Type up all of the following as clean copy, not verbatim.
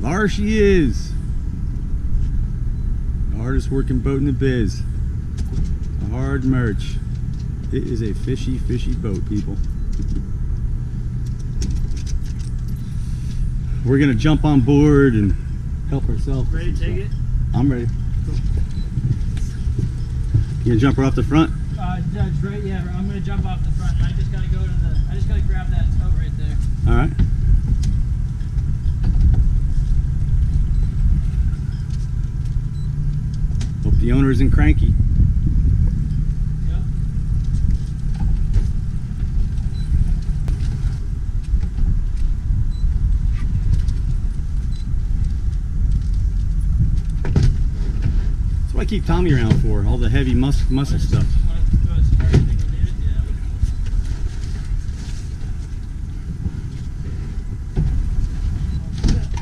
There she is. The hardest working boat in the biz. A hard merch. It is a fishy, fishy boat, people. We're gonna jump on board and help ourselves. Ready to take it? I'm ready. Cool. You gonna jump her off the front? Judge, right? Yeah, I'm gonna jump off the front. I just gotta go to the. I just gotta grab that tote right there. All right. Hope the owner isn't cranky. Yep. That's what I keep Tommy around for, all the heavy muscle stuff.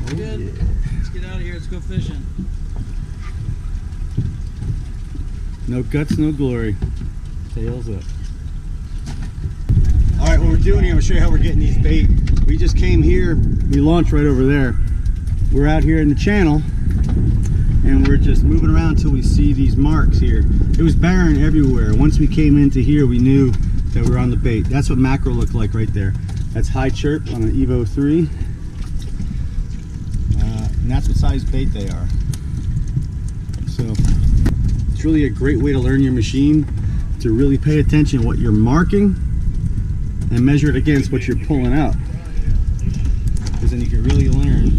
Good. Yeah. Let's get out of here. Let's go fishing. No guts, no glory. Tails up. All right, what we're doing here, I'm gonna show you how we're getting these bait. We just came here. We launched right over there. We're out here in the channel, and we're just moving around until we see these marks here. It was barren everywhere. Once we came into here, we knew that we were on the bait. That's what mackerel looked like right there. That's high chirp on an Evo 3. And that's what size bait they are. So it's really a great way to learn your machine, to really pay attention to what you're marking and measure it against what you're pulling out, because then you can really learn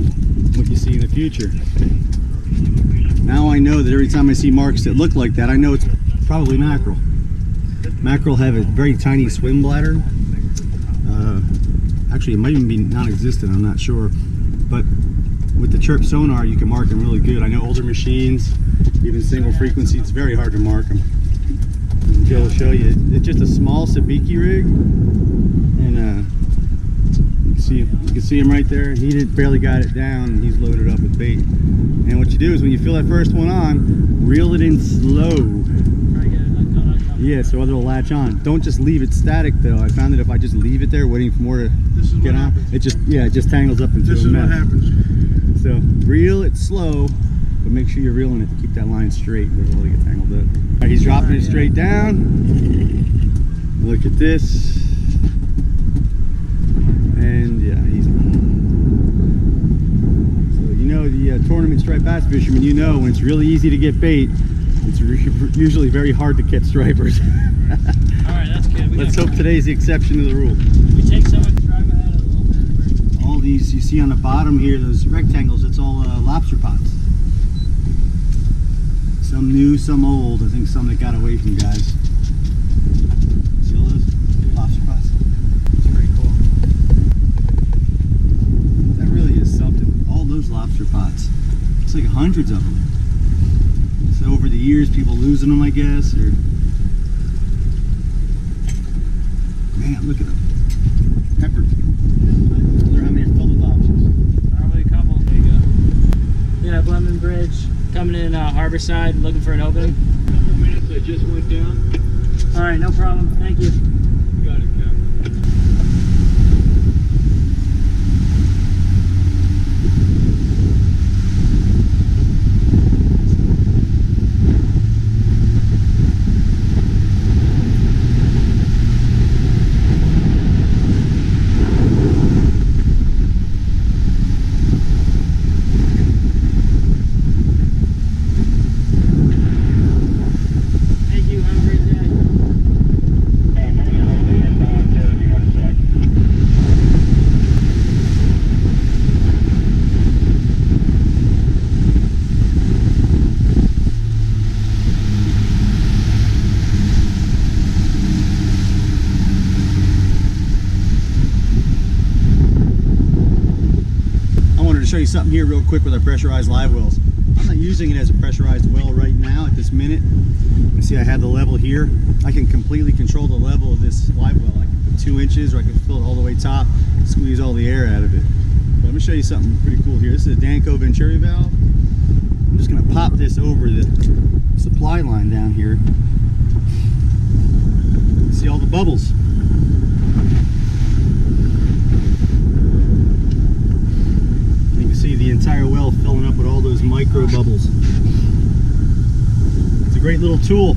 what you see in the future. Now I know that every time I see marks that look like that, I know it's probably mackerel. Mackerel have a very tiny swim bladder. Actually, it might even be non-existent, I'm not sure. But with the CHIRP sonar, you can mark them really good. I know older machines, even single frequency, it's very hard to mark them. And Joe will show you. It's just a small Suzuki rig, and you can see him right there. He barely got it down, and he's loaded up with bait. And what you do is when you feel that first one on, reel it in slow. Yeah, so it'll latch on. Don't just leave it static though. I found that if I just leave it there waiting for more to get on, it just tangles up into a mess. This is what happens. So reel it slow, but make sure you're reeling it to keep that line straight. It'll get tangled up. All right, he's dropping it straight down. Look at this. And yeah, he's so you know the tournament striped bass fishermen, you know when it's really easy to get bait, it's usually very hard to catch stripers. Alright, that's good. Let's hope today's the exception to the rule. We take some of the drive ahead a little bit. All these you see on the bottom here, those rectangles, it's all lobster pots. Some new, some old. I think some that got away from guys. See all those lobster pots? It's very cool. That really is something. All those lobster pots. It's like hundreds of them. So over the years, people losing them, I guess, or man, look at them, peppered. They're how many are filled with lobsters? Probably a couple. There you go. Yeah, Lemon Bridge coming in Harborside, looking for an opening. A couple minutes, I just went down. All right, no problem. Thank you. Got it, Captain. Show you something here real quick with our pressurized live wells. I'm not using it as a pressurized well right now at this minute. You see I have the level here. I can completely control the level of this live well. I can put 2 inches, or I can fill it all the way top, squeeze all the air out of it. But I'm gonna show you something pretty cool here. This is a Danco Venturi valve. I'm just gonna pop this over the supply line down here. See all the bubbles. See the entire well great little tool,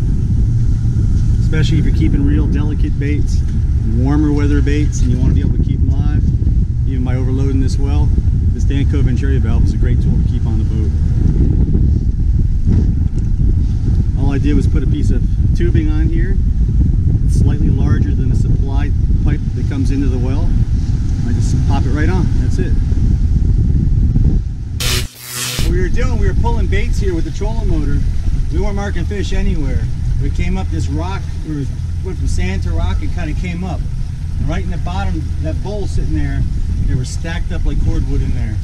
especially if you're keeping real delicate baits, warmer weather baits, and you want to be able to keep them live, even by overloading this well. This Danco Venturi valve is a great tool to keep on the boat. All I did was put a piece of tubing on here. It's slightly larger than the supply pipe that comes into the well. I just pop it right on. That's it. What we were doing, we were pulling baits here with the trolling motor. We weren't marking fish anywhere. We came up this rock, we went from sand to rock, and kind of came up. And right in the bottom, that bowl sitting there, they were stacked up like cordwood in there.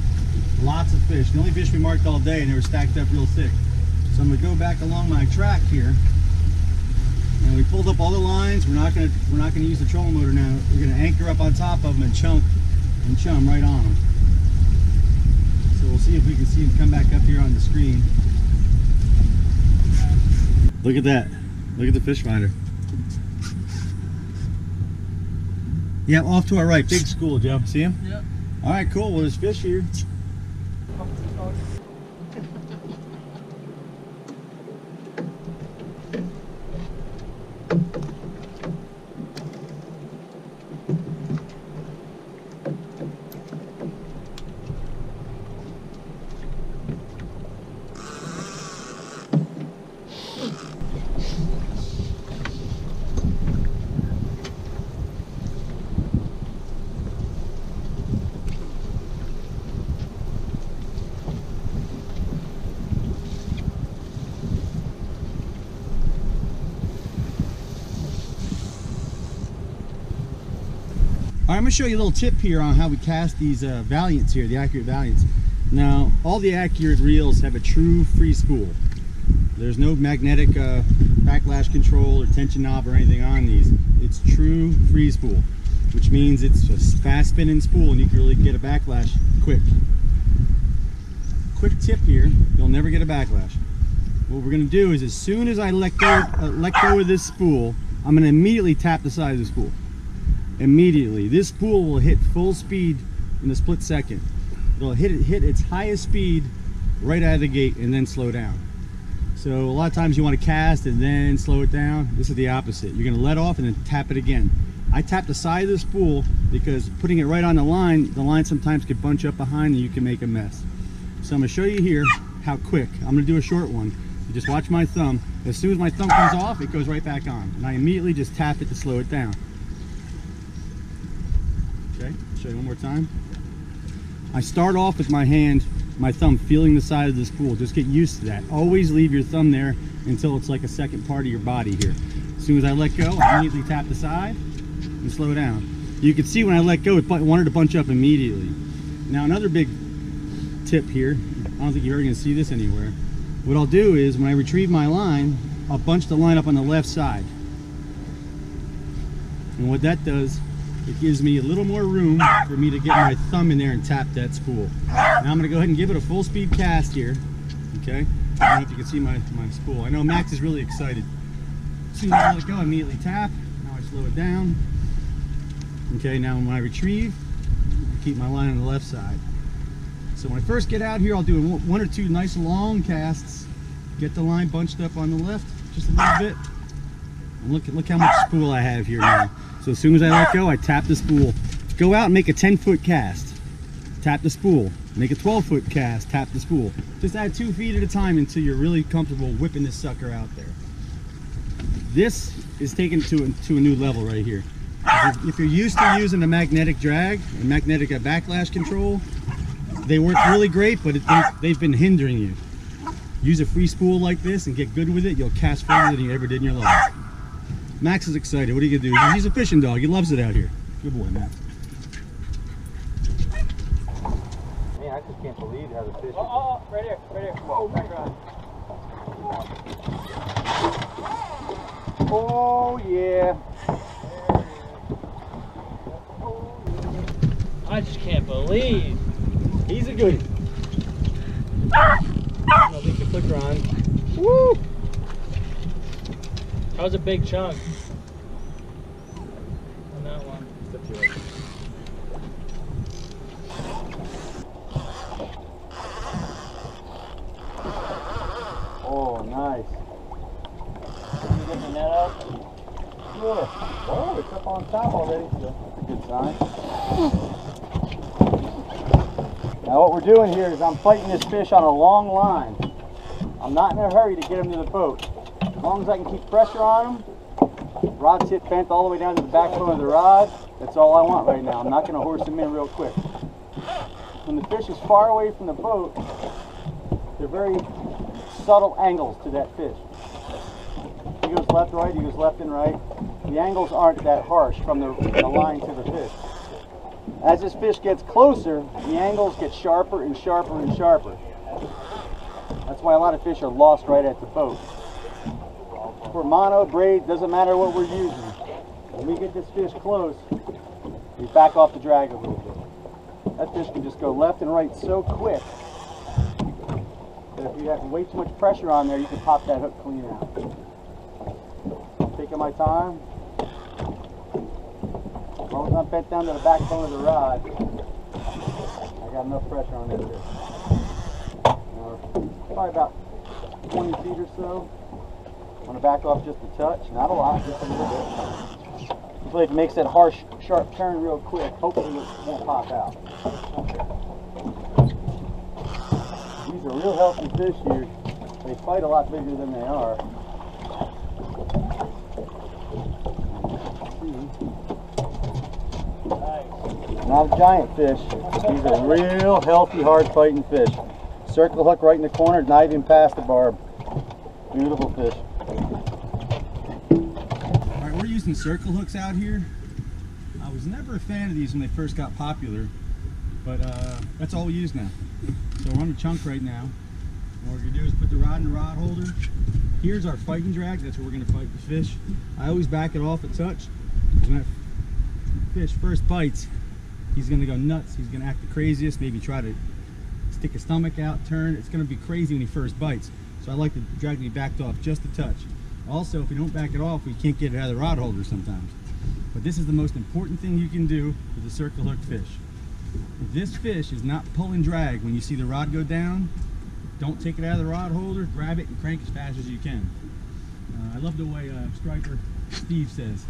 Lots of fish. The only fish we marked all day, and they were stacked up real thick. So I'm going to go back along my track here, and we pulled up all the lines. We're not going to use the trolling motor now. We're going to anchor up on top of them and chum right on them. So we'll see if we can see them come back up here on the screen. Look at that. Look at the fish finder. Yeah, off to our right. Big school, Joe. See him? Yep. All right, cool. Well, there's fish here. All right, I'm going to show you a little tip here on how we cast these Valiants here, the accurate Valiants. Now, all the accurate reels have a true free spool. There's no magnetic backlash control or tension knob or anything on these. It's true free spool, which means it's a fast spinning spool and you can really get a backlash quick. Quick tip here, you'll never get a backlash. What we're going to do is as soon as I let go of this spool, I'm going to immediately tap the side of the spool. Immediately. This spool will hit full speed in a split second. It'll hit its highest speed right out of the gate and then slow down. So a lot of times you want to cast and then slow it down. This is the opposite. You're going to let off and then tap it again. I tap the side of the spool because putting it right on the line sometimes could bunch up behind and you can make a mess. So I'm going to show you here how quick. I'm going to do a short one. You just watch my thumb. As soon as my thumb comes off, it goes right back on. And I immediately just tap it to slow it down. Okay, show you one more time. I start off with my thumb feeling the side of the spool. Just get used to that. Always leave your thumb there until it's like a second part of your body here. As soon as I let go, I immediately tap the side and slow down. You can see when I let go, it wanted to bunch up immediately. Now another big tip here, I don't think you're ever going to see this anywhere. What I'll do is when I retrieve my line, I'll bunch the line up on the left side. And what that does, it gives me a little more room for me to get my thumb in there and tap that spool. Now I'm going to go ahead and give it a full speed cast here. Okay? I don't know if you can see my spool. I know Max is really excited. As soon as I let it go, I immediately tap. Now I slow it down. Okay, now when I retrieve, I keep my line on the left side. So when I first get out here, I'll do one or two nice long casts. Get the line bunched up on the left just a little bit. And look how much spool I have here now. So as soon as I let go, I tap the spool. Go out and make a 10-foot cast. Tap the spool. Make a 12-foot cast. Tap the spool. Just add 2 feet at a time until you're really comfortable whipping this sucker out there. This is taken to a new level right here. If you're used to using a magnetic drag, a magnetic backlash control, they work really great, but they've been hindering you. Use a free spool like this and get good with it. You'll cast further than you ever did in your life. Max is excited. What are you going to do? He's a fishing dog. He loves it out here. Good boy, Max. Man, I just can't believe how the fish... Oh, right here, right here. Whoa, back around. Oh, yeah. I just can't believe. He's a goodie. I'll leave the clicker on. Woo! That was a big chunk on that one. Oh, nice. sure. Oh, it's up on top already, so that's a good sign. Now what we're doing here is I'm fighting this fish on a long line. I'm not in a hurry to get him to the boat. As long as I can keep pressure on him, rod tip bent all the way down to the backbone of the rod, that's all I want right now. I'm not going to horse him in real quick. When the fish is far away from the boat, they're very subtle angles to that fish. He goes left, right, he goes left and right. The angles aren't that harsh from the line to the fish. As this fish gets closer, the angles get sharper and sharper and sharper. That's why a lot of fish are lost right at the boat. For mono, braid, doesn't matter what we're using. When we get this fish close, we back off the drag a little bit. That fish can just go left and right so quick that if you have way too much pressure on there, you can pop that hook clean out. Taking my time. As long as I'm bent down to the backbone of the rod, I got enough pressure on that fish. Probably about 20 feet or so. I'm going to back off just a touch, not a lot, just a little bit. Hopefully if it makes that harsh, sharp turn real quick, hopefully it won't pop out. These are real healthy fish here. They fight a lot bigger than they are. Not a giant fish. These are real healthy, hard fighting fish. Circle hook right in the corner, not even past the barb. Beautiful fish. Alright, we're using circle hooks out here. I was never a fan of these when they first got popular, but that's all we use now. So we're on the chunk right now. What we're going to do is put the rod in the rod holder. Here's our fighting drag, that's where we're going to fight the fish. I always back it off a touch. When that fish first bites, he's going to go nuts. He's going to act the craziest, maybe try to stick his stomach out, turn. It's going to be crazy when he first bites. So I like to drag to be backed off just a touch. Also, if we don't back it off, we can't get it out of the rod holder sometimes. But this is the most important thing you can do with a circle hook fish. If this fish is not pulling drag when you see the rod go down, don't take it out of the rod holder, grab it and crank as fast as you can. I love the way striper Steve says.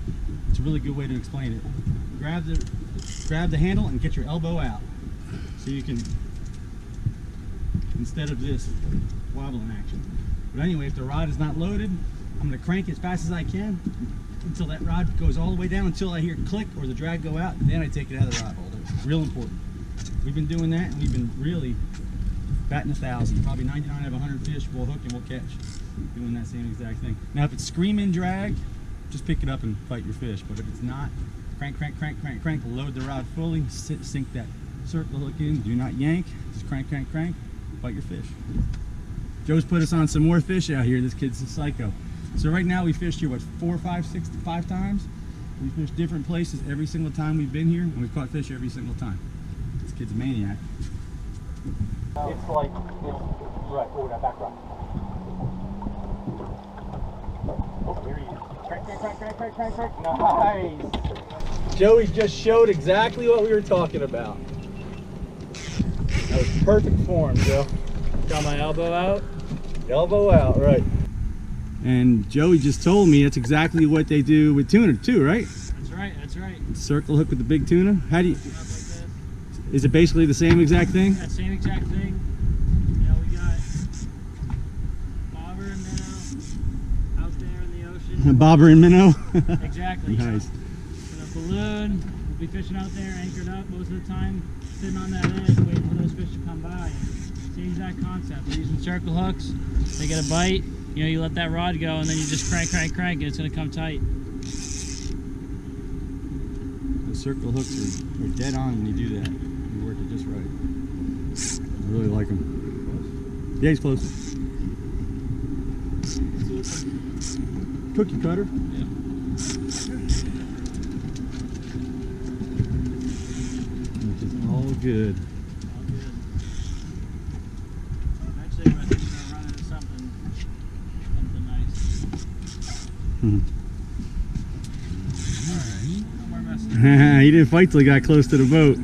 It's a really good way to explain it. Grab the handle and get your elbow out. So you can, instead of this wobbling action. But anyway, if the rod is not loaded, I'm going to crank as fast as I can until that rod goes all the way down, until I hear click or the drag go out, and then I take it out of the rod holder. It's real important. We've been doing that, and we've been really batting 1,000. Probably 99 out of 100 fish we'll hook and we'll catch. Doing that same exact thing. Now if it's screaming drag, just pick it up and fight your fish. But if it's not, crank, crank, crank, crank, crank, load the rod fully, sink that circle hook in, do not yank, just crank, crank, crank, fight your fish. Joe's put us on some more fish out here. This kid's a psycho. So right now we fished here, what, 4, 5, 6, 5 times? We fished different places every single time we've been here, and we've caught fish every single time. This kid's a maniac. It's like, right, over that back rock. Oh, here he is. Crank, crank, crank, crank, crank, crank, crank. Nice. Joey just showed exactly what we were talking about. That was perfect form, Joe. Got my elbow out. Elbow out, right. And Joey just told me that's exactly what they do with tuna too, right? That's right, that's right. Circle hook with the big tuna. How do you? Is it basically the same exact thing? Yeah, same exact thing. You know, we got bobber and minnow out there in the ocean. Bobber and minnow. Exactly. Nice. With a balloon, we'll be fishing out there, anchored up most of the time, sitting on that edge, waiting for those fish to come by. Same exact concept. We're using circle hooks. They get a bite. You know, you let that rod go, and then you just crank, crank, crank, and it's going to come tight. The circle hooks are dead on when you do that. You work it just right. I really like them. Yeah, he's close. Cookie cutter. Yep. Which is all good. All good. Eventually, we're going to run into something nice. Alright, no more messing. He didn't fight till he got close to the boat.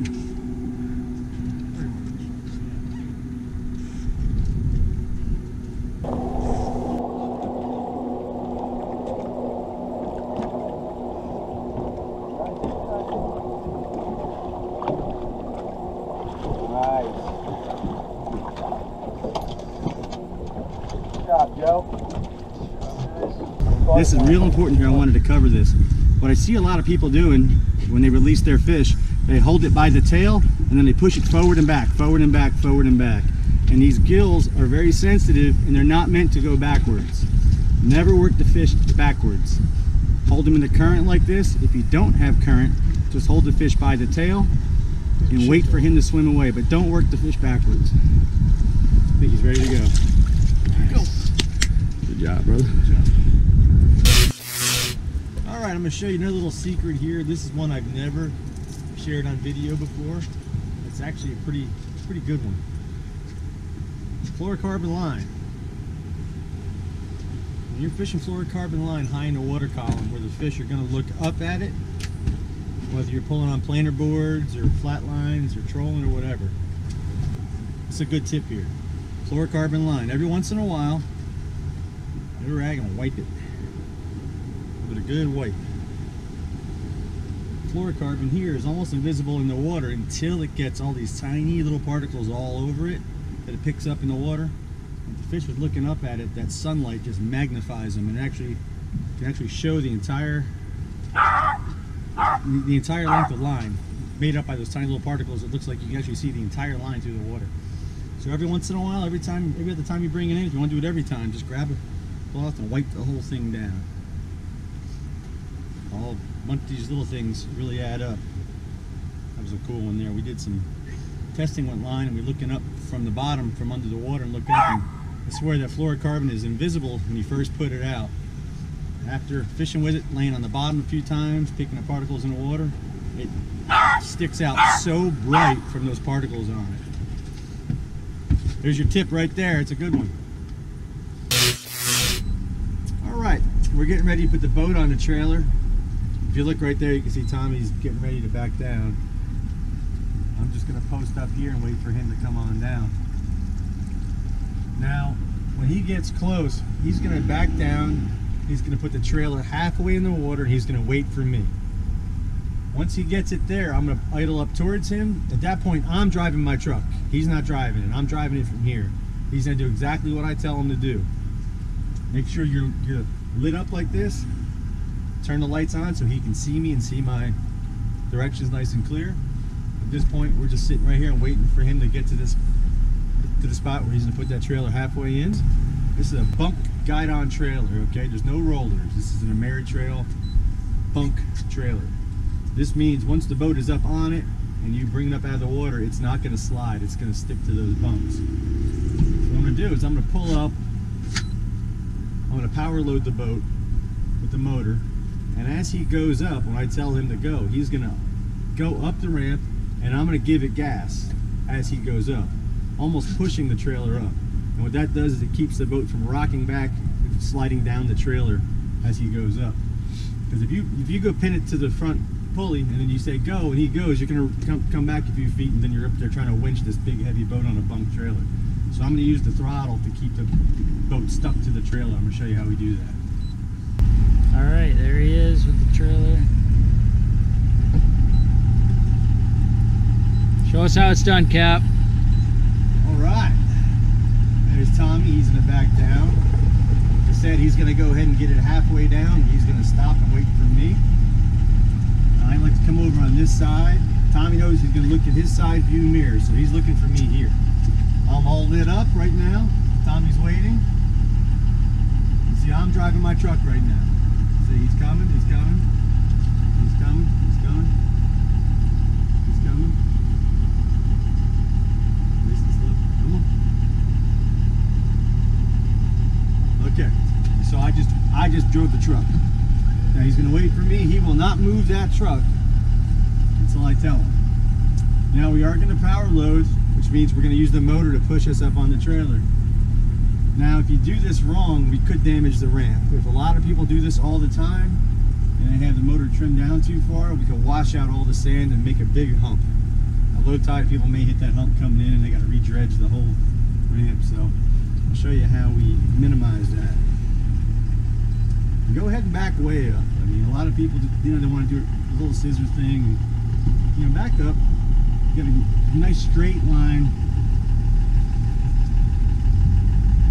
This is real important here. I wanted to cover this. What I see a lot of people doing when they release their fish, they hold it by the tail and then they push it forward and back, forward and back, forward and back. And these gills are very sensitive and they're not meant to go backwards. Never work the fish backwards. Hold them in the current like this. If you don't have current, just hold the fish by the tail and wait for him to swim away, but don't work the fish backwards. I think he's ready to go. Go. Good job, brother. Good job. All right, I'm gonna show you another little secret here. This is one I've never shared on video before. It's actually a pretty good one. Fluorocarbon line. When you're fishing fluorocarbon line high in the water column where the fish are gonna look up at it, whether you're pulling on planer boards or flat lines or trolling or whatever. It's a good tip here. Fluorocarbon line. Every once in a while, get a rag and wipe it with a good wipe. Fluorocarbon here is almost invisible in the water until it gets all these tiny little particles all over it that it picks up in the water. If the fish was looking up at it, that sunlight just magnifies them and can actually show the entire length of line made up by those tiny little particles. It looks like you can actually see the entire line through the water. So every once in a while, every other time you bring it in, if you want to do it every time, just grab a cloth and wipe the whole thing down. A bunch of these little things really add up. That was a cool one there. We did some testing with line and we're looking up from the bottom, from under the water, and looking up, and I swear that fluorocarbon is invisible when you first put it out. After fishing with it, laying on the bottom a few times, picking up particles in the water, it sticks out so bright from those particles on it. There's your tip right there. It's a good one. All right, we're getting ready to put the boat on the trailer. If you look right there, you can see Tommy's getting ready to back down. I'm just going to post up here and wait for him to come on down. Now, when he gets close, he's going to back down. He's going to put the trailer halfway in the water and he's going to wait for me. Once he gets it there, I'm going to idle up towards him. At that point, I'm driving my truck. He's not driving it. I'm driving it from here. He's going to do exactly what I tell him to do. Make sure you're lit up like this. Turn the lights on so he can see me and see my directions nice and clear. At this point, we're just sitting right here and waiting for him to get to the spot where he's going to put that trailer halfway in. This is a bunk guide-on trailer, okay? There's no rollers. This is an Ameritrail bunk trailer. This means once the boat is up on it and you bring it up out of the water, it's not going to slide. It's going to stick to those bunks. So what I'm going to do is I'm going to pull up. I'm going to power load the boat with the motor. And as he goes up, when I tell him to go, he's going to go up the ramp and I'm going to give it gas as he goes up, almost pushing the trailer up. And what that does is it keeps the boat from rocking back, sliding down the trailer as he goes up. Because if you go pin it to the front pulley and then you say go and he goes, you're going to come back a few feet and then you're up there trying to winch this big heavy boat on a bunk trailer. So I'm going to use the throttle to keep the boat stuck to the trailer. I'm going to show you how we do that. All right, there he is with the trailer. Show us how it's done, Cap. All right. There's Tommy. He's going to back down. Like I said, he's going to go ahead and get it halfway down. He's going to stop and wait for me. I like to come over on this side. Tommy knows he's going to look at his side view mirror, so he's looking for me here. I'm all lit up right now. Tommy's waiting. You see, I'm driving my truck right now. See, he's coming, he's coming, he's coming, he's coming, he's coming. Nice and slow. Come on. Okay, so I just drove the truck. Now he's going to wait for me. He will not move that truck until I tell him. Now we are going to power load, which means we're going to use the motor to push us up on the trailer. Now if you do this wrong, we could damage the ramp. If a lot of people do this all the time and they have the motor trimmed down too far, we could wash out all the sand and make a big hump. Now low tide people may hit that hump coming in and they got to re-dredge the whole ramp, so I'll show you how we minimize that. Go ahead and back way up. I mean, a lot of people, they want to do a little scissor thing. Back up, get a nice straight line.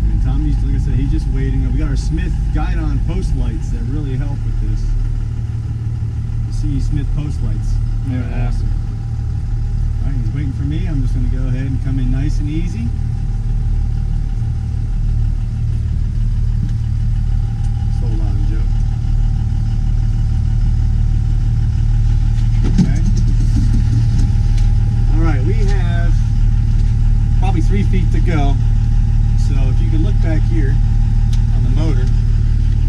And Tommy He's, like I said, he's just waiting. We got our Smith guide-on post lights that really help with this. The CE Smith post lights. They're awesome. All right, he's waiting for me. I'm just going to go ahead and come in nice and easy. Just hold on, Joe. Okay. All right, we have probably 3 feet to go. So if you can look back here on the motor,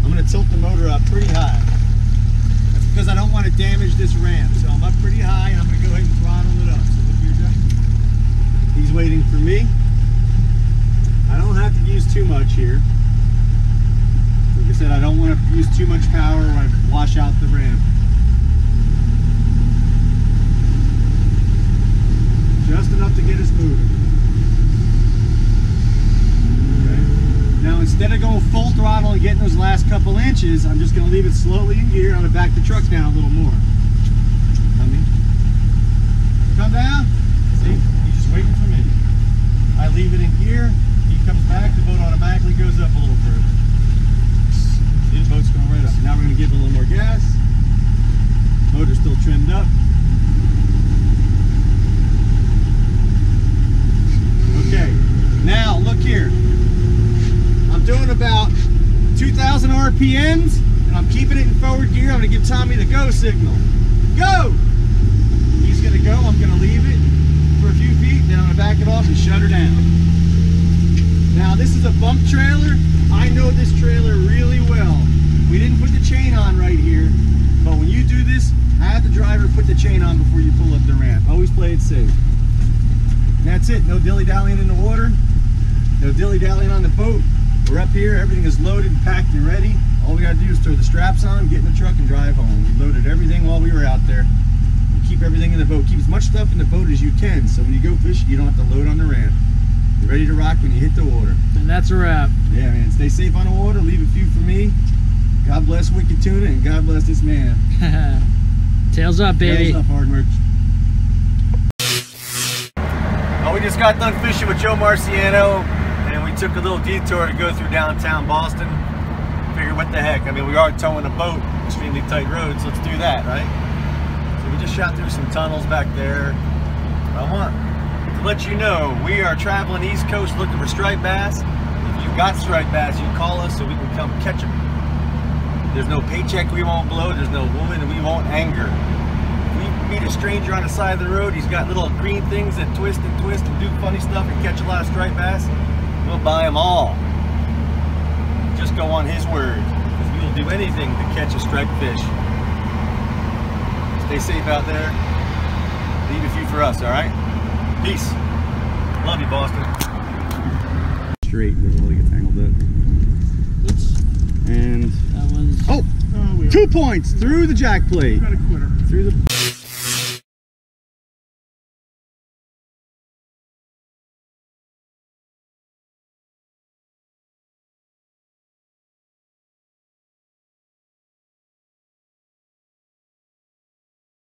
I'm going to tilt the motor up pretty high. That's because I don't want to damage this ramp. So I'm up pretty high and I'm going to go ahead and throttle it up. So look here, Joe. He's waiting for me. I don't have to use too much here. Like I said, I don't want to use too much power or I wash out the ramp. Just enough to get us moving. Now instead of going full throttle and getting those last couple inches, I'm just going to leave it slowly in gear. I'm going to back the truck down a little more. Come down. See, he's just waiting for me. I leave it in gear. He comes back. The boat automatically goes up a little further. See, the boat's going right up. Now we're going to give it a little more gas. Motor's still trimmed up. Okay. Now look here. I'm doing about 2,000 RPMs and I'm keeping it in forward gear. I'm going to give Tommy the go signal. Go! He's going to go. I'm going to leave it for a few feet. Then I'm going to back it off and shut her down. Now this is a bump trailer. I know this trailer really well. We didn't put the chain on right here, but when you do this, have the driver put the chain on before you pull up the ramp. Always play it safe. And that's it. No dilly-dallying in the water. No dilly-dallying on the boat. We're up here, everything is loaded, packed, and ready. All we gotta do is throw the straps on, get in the truck, and drive home. We loaded everything while we were out there. We keep everything in the boat. Keep as much stuff in the boat as you can, so when you go fishing, you don't have to load on the ramp. You're ready to rock when you hit the water. And that's a wrap. Yeah, man. Stay safe on the water. Leave a few for me. God bless Wicked Tuna, and God bless this man. Tails up, baby. Tails up, hard merch. Well, we just got done fishing with Joe Marciano. Took a little detour to go through downtown Boston. Figured what the heck, I mean, we are towing a boat, extremely tight roads, let's do that, right? So we just shot through some tunnels back there. I want to let you know, we are traveling East Coast looking for striped bass. If you've got striped bass, you call us so we can come catch them. There's no paycheck we won't blow, there's no woman we won't anger. If we meet a stranger on the side of the road, he's got little green things that twist and do funny stuff and catch a lot of striped bass, we'll buy them all. Just go on his word, because we will do anything to catch a striped fish. Stay safe out there. Leave a few for us, all right? Peace. Love you, Boston. Straight, doesn't really get tangled up. Oops. And that was... oh, 2 points through the jack plate. Got a quitter. Through the